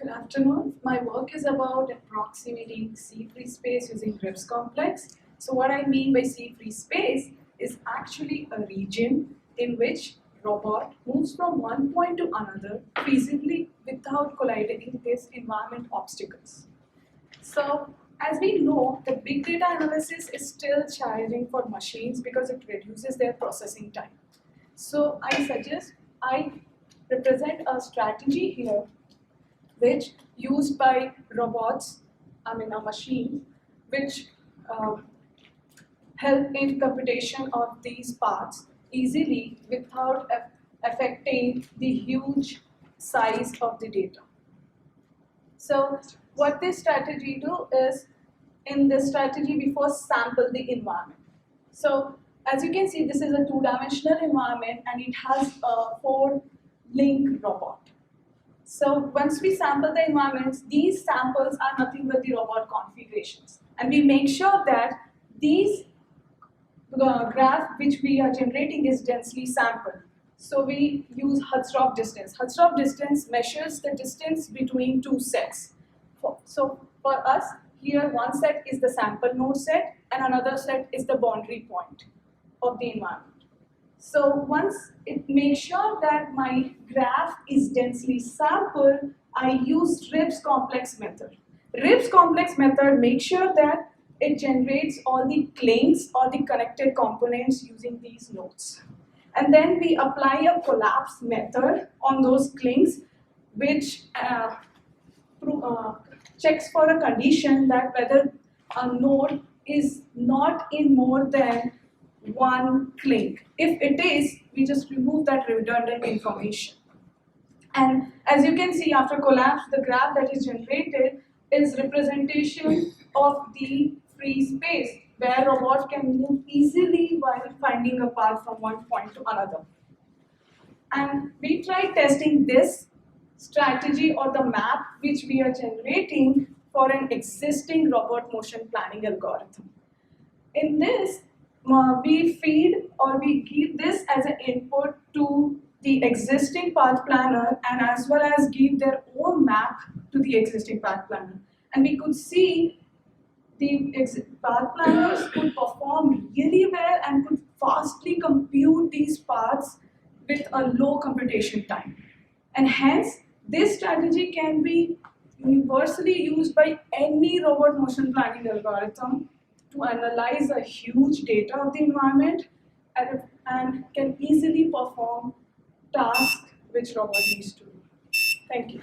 Good afternoon. My work is about approximating Cfree space using Rips complex. So what I mean by Cfree space is actually a region in which robot moves from one point to another feasibly without colliding with environment obstacles. So as we know, the big data analysis is still challenging for machines because it reduces their processing time. So I suggest I represent a strategy here which used by robots, a machine, which help in computation of these parts easily without affecting the huge size of the data. So what this strategy do is, in this strategy we first sample the environment. So as you can see, this is a two-dimensional environment and it has a 4-link robot. So once we sample the environments, these samples are nothing but the robot configurations. And we make sure that these graph which we are generating is densely sampled. So we use Hudstrop distance. Hudstrop distance measures the distance between two sets. So for us, here one set is the sample node set and another set is the boundary point of the environment. So once it makes sure that my graph is densely sampled, I use Rips complex method. Rips complex method makes sure that it generates all the links or the connected components using these nodes. And then we apply a collapse method on those links, which checks for a condition that whether a node is not in more than one link. If it is, we just remove that redundant information. And as you can see, after collapse, the graph that is generated is representation of the free space where robots can move easily while finding a path from one point to another. And we tried testing this strategy or the map which we are generating for an existing robot motion planning algorithm. In this, we feed or we give this as an input to the existing path planner and as well as give their own map to the existing path planner. And we could see the path planners could perform really well and could fastly compute these paths with a low computation time. And hence, this strategy can be universally used by any robot motion planning algorithm to analyze a huge data of the environment and can easily perform tasks which robot needs to do. Thank you.